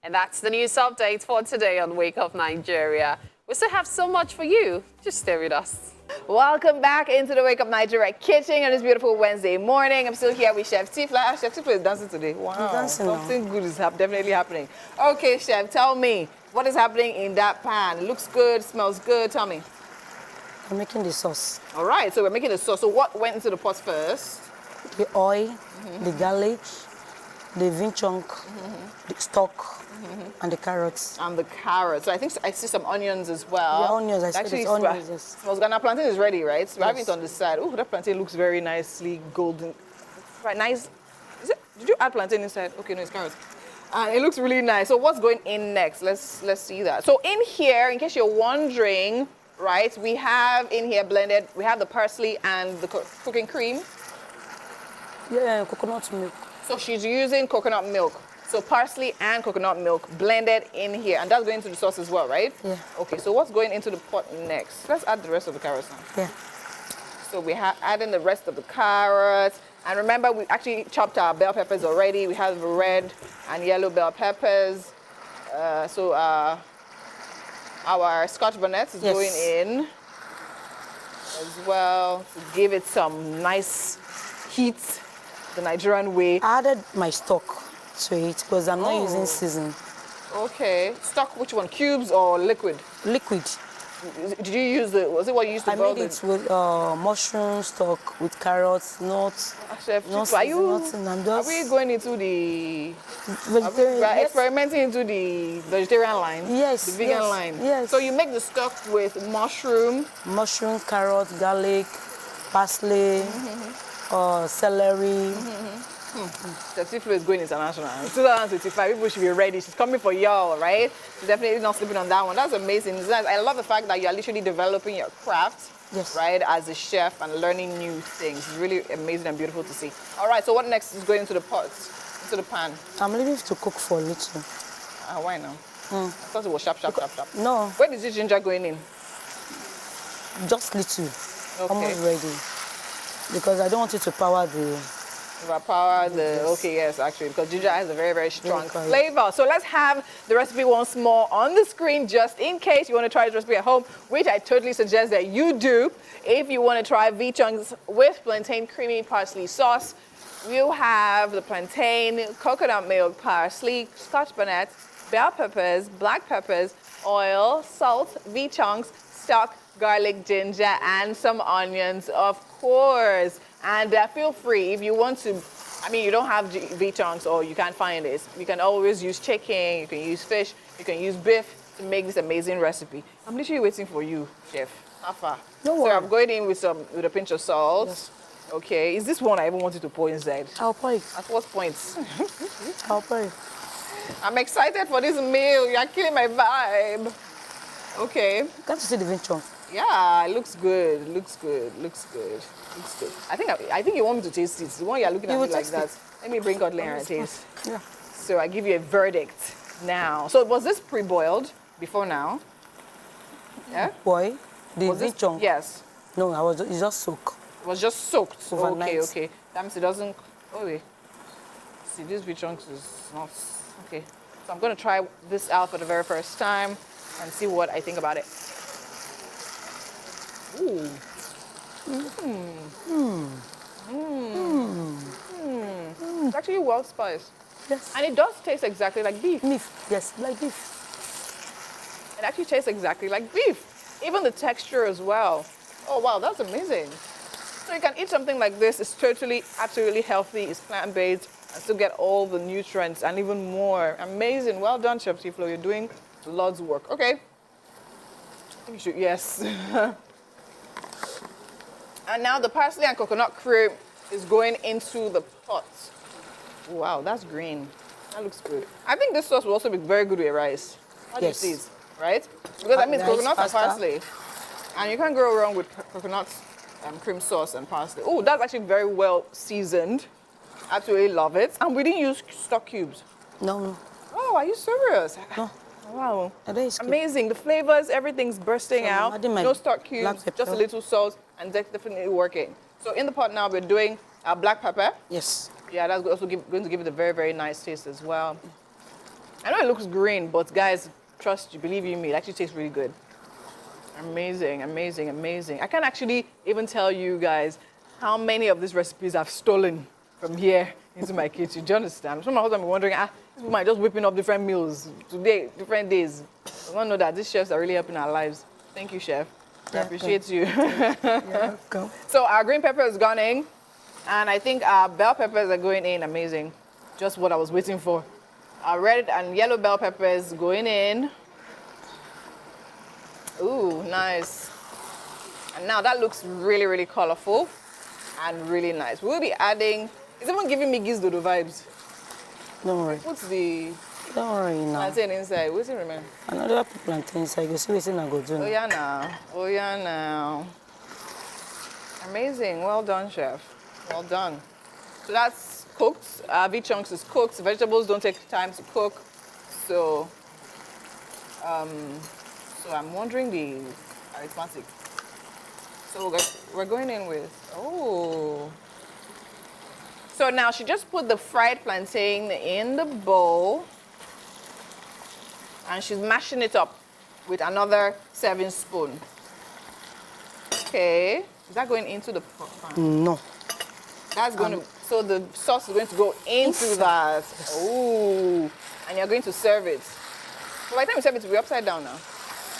And that's the news update for today on Wake Up Nigeria. We still have so much for you. Just stay with us. Welcome back into the Wake Up Nigeria kitchen on this beautiful Wednesday morning. I'm still here with Chef Tifla. Chef Tifla is dancing today. Wow, dancing something good is definitely happening. Okay, Chef, tell me, what is happening in that pan? It looks good, smells good. Tell me. I'm making the sauce. All right, so we're making the sauce. So what went into the pot first? The oil, the garlic, the vin chunk, the stock, and the carrots. And the carrots. So I see some onions as well. The onions, I see the onions. Yes. Smells good. Now plantain is ready, right? So we have Yes. it on the side. Oh, that plantain looks very nicely golden. Right, nice. Is it? Did you add plantain inside? Okay, no, it's carrots. And it looks really nice. So what's going in next? Let's see that. So in here, in case you're wondering, right, we have in here blended, we have the parsley and the cooking cream. Yeah, coconut milk. So she's using coconut milk. So parsley and coconut milk blended in here. And that's going into the sauce as well, right? Yeah. Okay, so what's going into the pot next? Let's add the rest of the carrots now. Yeah. So we have adding the rest of the carrots. And remember, we actually chopped our bell peppers already. We have red and yellow bell peppers. Our scotch bonnet is Yes. going in as well to give it some nice heat, the Nigerian way. I added my stock to it because I'm not Oh. using season. Okay. Stock, which one? Cubes or liquid? Liquid. Did you use was it what you used to I boil made it with mushroom stock with carrots, nuts. Chef, no are season, nothing. I'm are just we going into the vegetarian. we are Yes. experimenting into the vegetarian line? Yes, The vegan yes, line? yes. So you make the stock with mushroom, Mushroom, carrot, garlic, parsley, celery. Chef Tiflo is going international. 2025, people should be ready. She's coming for y'all, right? She's definitely not sleeping on that one. That's amazing. It's nice. I love the fact that you're literally developing your craft, Yes. right, as a chef and learning new things. It's really amazing and beautiful to see. All right, so what next is going into the pot, into the pan? I'm leaving it to cook for a little. Why now? I thought it was sharp. No, Where is this ginger going in? just little. Okay. Almost ready. Because I don't want it to power the. Overpower the, okay, yes, actually, because ginger has a very, very strong Very flavor. So let's have the recipe once more on the screen, just in case you want to try this recipe at home, which I totally suggest that you do. If you want to try V-chunks with plantain creamy parsley sauce, you have the plantain, coconut milk, parsley, scotch bonnet, bell peppers, black peppers, oil, salt, V-chunks, stock, garlic, ginger, and some onions, of course. And feel free, if you want to, you don't have V-chunks or you can't find this, you can always use chicken, you can use fish, you can use beef to make this amazing recipe. I'm literally waiting for you, Chef. How far? Don't So worry. I'm going in with a pinch of salt. Yes. Okay, is this one I even wanted to pour inside? I'll pour it. At what point? I'll pour it. I'm excited for this meal. You're killing my vibe. Okay. Can't you see the vinchon? Yeah, it looks good. Looks good. I think you want me to taste it. The one you're looking at You me will like taste that. it. Let me bring God Leon and taste. Yeah. So I give you a verdict now. So was this pre-boiled before now? Yeah? Boy, the Was this? vinchon. Yes. No, it's just soak. It was just soaked. Overnight. Okay. That means it doesn't. Oh wait. See, this V-chunks is not okay. So I'm gonna try this out for the very first time and see what I think about it. Ooh. It's actually well spiced. Yes. And it does taste exactly like beef. Beef. Yes, like beef. It actually tastes exactly like beef. Even the texture as well. Oh wow, that's amazing. So you can eat something like this. It's totally, absolutely healthy. It's plant-based. and still get all the nutrients and even more. Amazing. Well done, Chef Tiflo. You're doing Lord's work. Okay. You should, yes. And now the parsley and coconut cream is going into the pot. Wow, that's green. That looks good. I think this sauce will also be very good with rice. How do you see it? Right? Because that means coconut and parsley. And you can't go wrong with coconut cream sauce and parsley. Oh, that's actually very well seasoned. Absolutely love it. And we didn't use stock cubes. No. Oh, are you serious? No. Wow. Amazing. Amazing. The flavors, everything's bursting out. No stock cubes, just a little salt, and that's definitely working. So in the pot now, we're doing our black pepper. Yes. Yeah, that's also going to give it a very, very nice taste as well. I know it looks green, but guys, trust you, believe you me, it actually tastes really good. Amazing, amazing, amazing. I can't actually even tell you guys how many of these recipes I've stolen from here into my kitchen. Do you understand? Some of my husband be wondering, this woman just whipping up different meals today, different days. I want to know that these chefs are really helping our lives. Thank you, chef. I appreciate you. Yeah, go. So our green pepper is gone in, and I think our bell peppers are going in. Amazing. Just what I was waiting for. Our red and yellow bell peppers going in. Ooh, nice. And now that looks really, really colorful and really nice. We'll be adding, it's even giving me Giz Dodo vibes. Don't worry. What's the Don't worry now. plantain inside? What's it remember? Another plantain inside. You see what's in a go do. Oh yeah now. Oh yeah now. Amazing. Well done, chef. Well done. So that's cooked. V chunks is cooked. Vegetables don't take time to cook. So I'm wondering the arithmetic. So we're going in with, So now she just put the fried plantain in the bowl and she's mashing it up with another 7 spoons. Okay, is that going into the pot? No. That's going to, so the sauce is going to go into that. Oh, and you're going to serve it. So by the time you serve it, it will be upside down now.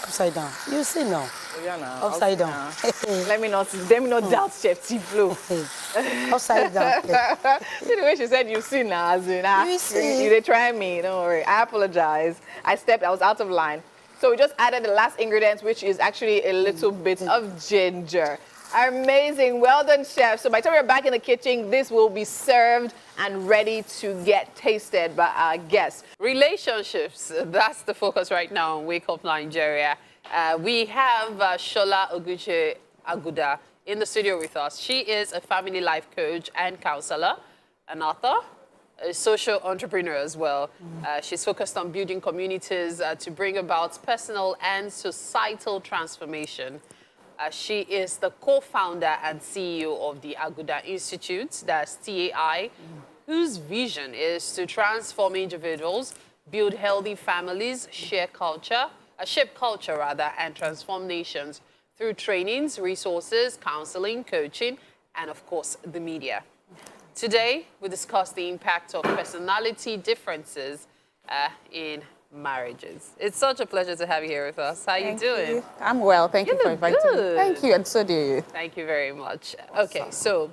Upside down. You see now. Oh, yeah, now. Upside down. Let me not doubt Chef Tiflo. Upside down. See the way she said, you see now, as in, You see. they try me, don't worry. I apologize. I was out of line. So we just added the last ingredient, which is actually a little bit of ginger. Amazing, well done, chef. So by the time we're back in the kitchen, this will be served and ready to get tasted by our guests. Relationships, that's the focus right now on Wake Up Nigeria. We have Shola Oguche Aguda in the studio with us. She is a family life coach and counselor, an author, a social entrepreneur as well. She's focused on building communities to bring about personal and societal transformation. She is the co-founder and CEO of the Aguda Institute, that's TAI, whose vision is to transform individuals, build healthy families, shape culture, and transform nations through trainings, resources, counseling, coaching, and of course, the media. Today, we discuss the impact of personality differences in marriages. It's such a pleasure to have you here with us. How are you doing? I'm well. Thank you for inviting me. Thank you, and so do you. Thank you very much. Okay, so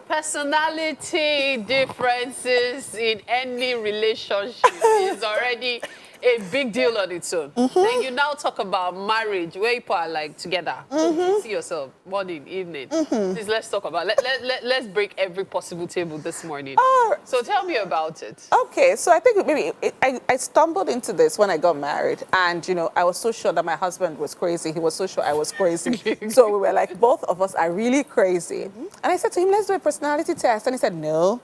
personality differences in any relationship is already a big deal on its own. Then you now talk about marriage, where people are like together. You see yourself morning, evening. Please, let's talk about let's break every possible table this morning. So tell me about it. Okay, so I think maybe I stumbled into this when I got married, and I was so sure that my husband was crazy. He was so sure I was crazy. So we were like, both of us are really crazy. And I said to him, let's do a personality test. And he said, no.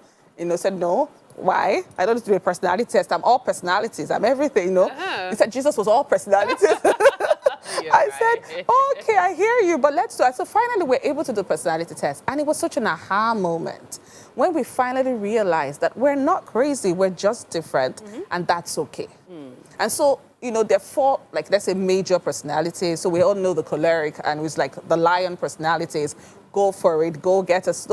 Said no. Why? I don't need to do a personality test. I'm all personalities. I'm everything, He said Jesus was all personalities. I said, okay, I hear you, but let's do it. So finally, we're able to do a personality test. And it was such an aha moment when we finally realized that we're not crazy. We're just different, and that's okay. And so, there are 4, let's say, major personalities. So we all know the choleric, and it's like the lion personalities. go for it, go get us.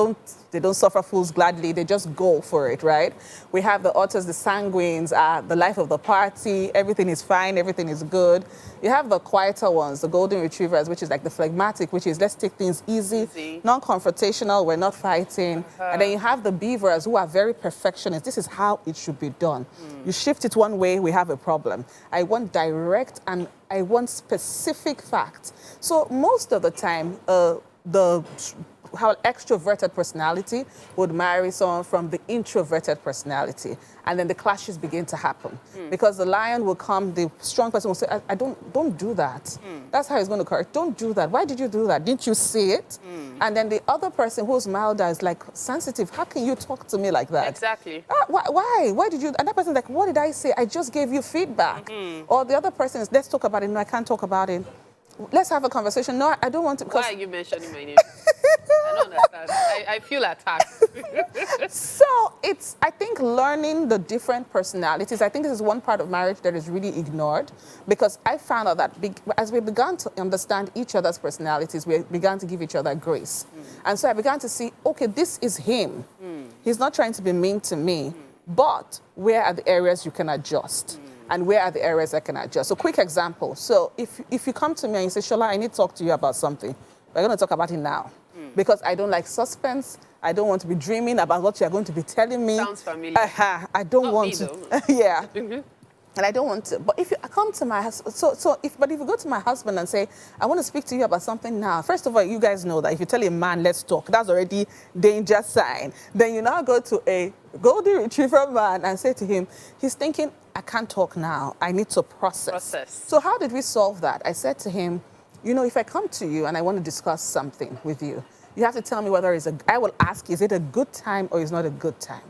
They don't suffer fools gladly, they just go for it, right? We have the otters, the sanguines, the life of the party, everything is fine, everything is good. You have the quieter ones, the golden retrievers, which is like the phlegmatic, which is let's take things easy. Non-confrontational, we're not fighting. And then you have the beavers who are very perfectionist. This is how it should be done. You shift it one way, we have a problem. I want direct and I want specific facts. So most of the time, how extroverted personality would marry someone from the introverted personality. And then the clashes begin to happen. Because the lion will come, the strong person will say, I don't do that. That's how it's going to occur. Don't do that. Why did you do that? Didn't you see it? And then the other person who's milder is like, sensitive. How can you talk to me like that? Exactly. Why? Why did you? And that person's like, what did I say? I just gave you feedback. Or the other person is, let's talk about it. No, I can't talk about it. Let's have a conversation. No, I don't want to. Why are you mentioning my name? I don't understand. I feel attacked. So I think learning the different personalities, I think this is one part of marriage that is really ignored, because I found out that as we began to understand each other's personalities, we began to give each other grace. And so I began to see, okay, this is him. He's not trying to be mean to me, but where are the areas you can adjust? And where are the areas I can adjust? So quick example. So if you come to me and you say, Shola, I need to talk to you about something, we're going to talk about it now. Because I don't like suspense. I don't want to be dreaming about what you're going to be telling me. Sounds familiar. I don't Not want me, to. though. Yeah. And I don't want to. But if you come to my husband, if you go to my husband and say, I want to speak to you about something now. First of all, you guys know that if you tell a man, let's talk, that's already danger sign. Then you now go to a golden retriever man and say to him, he's thinking, I can't talk now. I need to process. So how did we solve that? I said to him, you know, if I come to you and I want to discuss something with you, you have to tell me whether I will ask, is it a good time or is not a good time?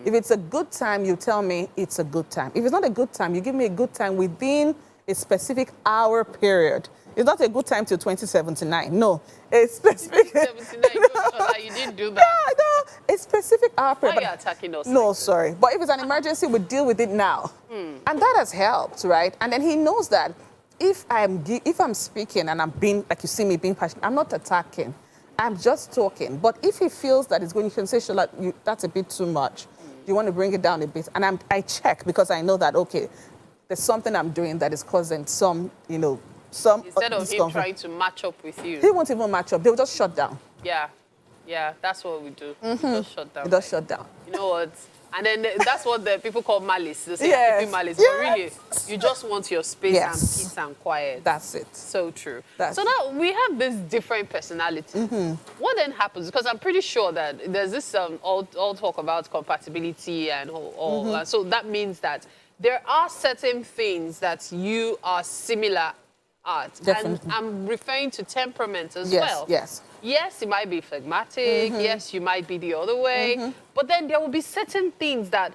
If it's a good time, you tell me it's a good time. If it's not a good time, you give me a good time within a specific hour period. It's not a good time till 2079. No, it's specific. 2079, you didn't do that. No, it's specific hour period. Why are you attacking us? No, sorry. But if it's an emergency, we deal with it now. And that has helped, right? And then he knows that if I'm speaking and I'm being, like you see me being passionate, I'm not attacking. I'm just talking. But if he feels that it's going, you can say, Shola, that's a bit too much. You want to bring it down a bit. And I check because I know that, okay, there's something I'm doing that is causing some, some instead of him trying to match up with you. He won't even match up. They'll just shut down. Yeah, that's what we do. We just shut down. They just shut down. You know what? And then that's what the people call malice. They say keeping malice. But really, you just want your space and peace and quiet. That's it. So true. So now we have this different personality. What then happens? Because I'm pretty sure that there's this all talk about compatibility and all. So that means that there are certain things that you are similar at. Definitely. And I'm referring to temperament as well. Yes, it might be phlegmatic. Yes, you might be the other way. But then there will be certain things that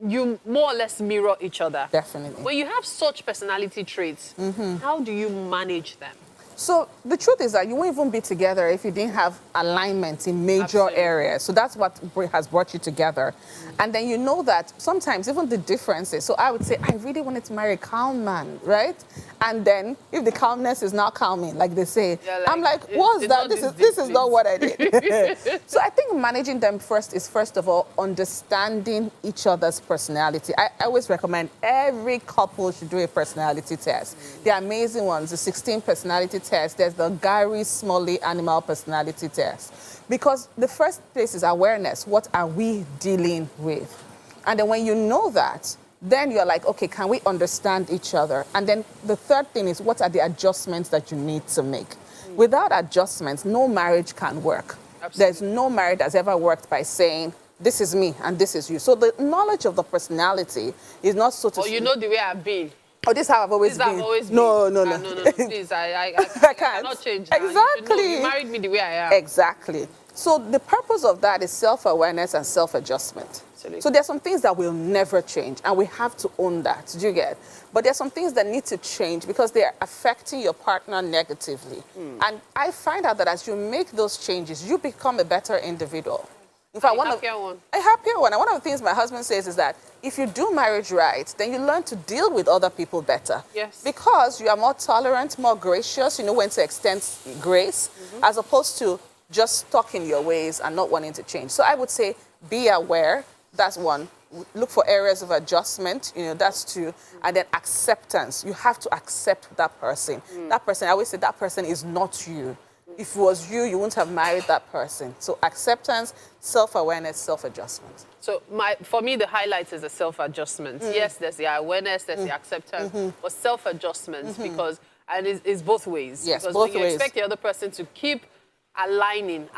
you more or less mirror each other. Definitely. When you have such personality traits, how do you manage them? So the truth is that you won't even be together if you didn't have alignment in major areas. So that's what has brought you together. And then you know that sometimes even the differences. So I would say, I really wanted to marry a calm man, right? And then if the calmness is not calming, like they say, I'm like, what's that? This is not what I did. So I think managing them is first of all, understanding each other's personality. I always recommend every couple should do a personality test. The amazing ones, the 16 personality test. There's the Gary Smalley animal personality test. Because the first place is awareness. What are we dealing with? And then when you know that, then you're like, okay, can we understand each other? And then the third thing is, what are the adjustments that you need to make? Without adjustments, no marriage can work. There's no marriage that's ever worked by saying, this is me and this is you. So the knowledge of the personality is not so to you know the way I've been. Oh, this is how I've always been. No. Please, I cannot change that. Exactly. You married me the way I am. Exactly. So the purpose of that is self-awareness and self-adjustment. So there's some things that will never change, and we have to own that. Do you get? But there's some things that need to change because they are affecting your partner negatively. And I find out that as you make those changes, you become a better individual. In fact, a happier one. And one of the things my husband says is that if you do marriage right, then you learn to deal with other people better. Yes. Because you are more tolerant, more gracious, you know when to extend grace, as opposed to just stuck in your ways and not wanting to change. So I would say be aware. That's one. Look for areas of adjustment. That's two. And then acceptance. You have to accept that person. That person, I always say that person is not you. If it was you, you wouldn't have married that person. So acceptance, self-awareness, self-adjustment. So for me, the highlight is the self-adjustment. Yes, there's the awareness, there's the acceptance, but self-adjustment and it's both ways. Yes, because both when you ways. expect the other person to keep aligning,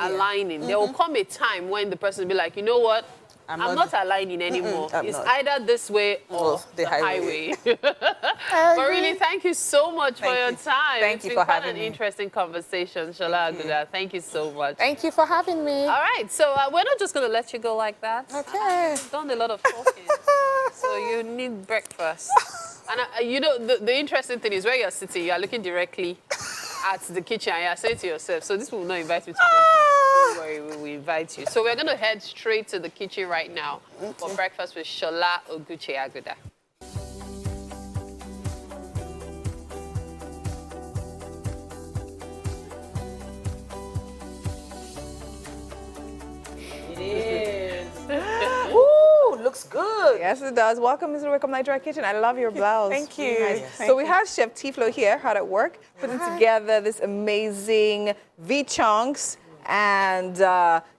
there will come a time when the person will be like, you know what? I'm not aligning anymore. It's either this way or the highway. But really, thank you so much for your time. Thank you for having me. It's been quite an interesting conversation, Shola Aguda. Thank you so much. Thank you for having me. All right, so we're not just going to let you go like that. Okay. You've done a lot of talking, so you need breakfast. And the interesting thing is where you're sitting, you are looking directly at the kitchen and you're saying to yourself, so this will not invite me to don't worry, we will invite you. So we're going to head straight to the kitchen right now for breakfast with Shola Aguda. It is. Ooh, looks good. Yes, it does. Welcome to the Welcome Nigeria Kitchen. I love your blouse. Thank you. Really nice. Yes. So we have Chef Tiflo here, hard at work, putting together this amazing V-chunks and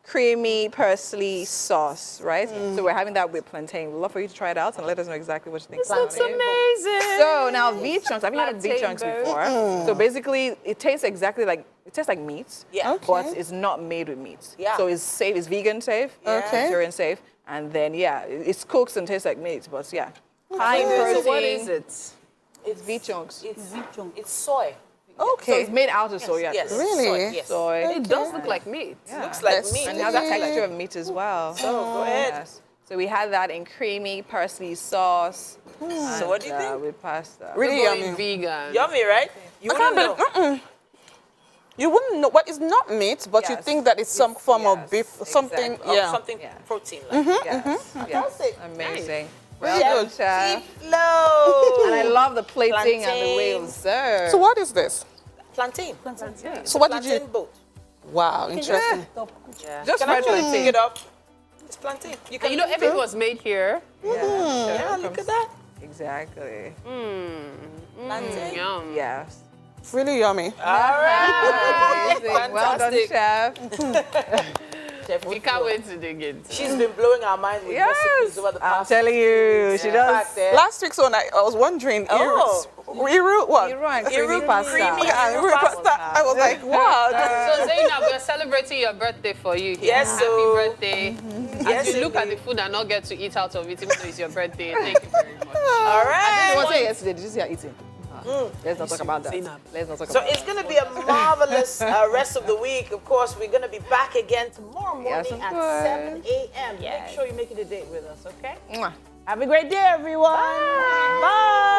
creamy parsley sauce, right? So we're having that with plantain. We'd love for you to try it out and let us know exactly what you think. This looks amazing. So now V-chunks, have you had V-chunks before? So basically, it tastes exactly like, it tastes like meat, but it's not made with meat. Yeah. So it's safe, it's vegan safe, vegetarian safe, and then it cooks and tastes like meat, but high protein. So what is it? It's V-chunks. It's soy. So it's made out of soy, Yes. Really? Soy, yes. Soy. It does look like meat. Looks like Yes. meat. And it has that texture of meat as well. So go ahead. Yes. So we had that in creamy parsley sauce. So what do you think? With pasta. Really Going yummy. vegan. Yummy, right? You wouldn't know. You wouldn't know, but it's not meat, but you Yes. think that it's some form of Yes, beef, something, exactly. Something Yeah. protein like. Yes. Fantastic. Amazing. Really Well good. done, Chef. Tiflo. And I love the plating and the way it Plantain. was served. So what is this? Plantain. So what did Plantain you... boat. Wow, interesting. Just Can I fried pick plantain. it up? It's plantain. You And everything was made here. Yeah, look at that. Exactly. Plantain. Yum. Yes. It's really yummy. All right. Amazing. Well done, Fantastic. Chef. We can't wait to dig in. She's been blowing our mind with recipes over the I'm past. telling you, she does. fact, eh? Last week's one, I was wondering, Oh. Iru, what? Iru and creamy pasta. Yeah, Iru pasta. I was like, wow. So Zainab, we're celebrating your birthday for you here. Yes, Happy so- birthday. Yes, As you look at the indeed. food and not get to eat out of it, even though it's your birthday. Thank you very much. All She right. was here yesterday. Did you see her eating? Let's not talk about that. Zainab. Let's not talk So about it's going to be a marvelous rest of the week. Of course, we're going to be back again tomorrow morning Yes, of at course. 7 a.m. Make sure you make it a date with us, okay? that. Mwah. Have a great day, everyone. Bye.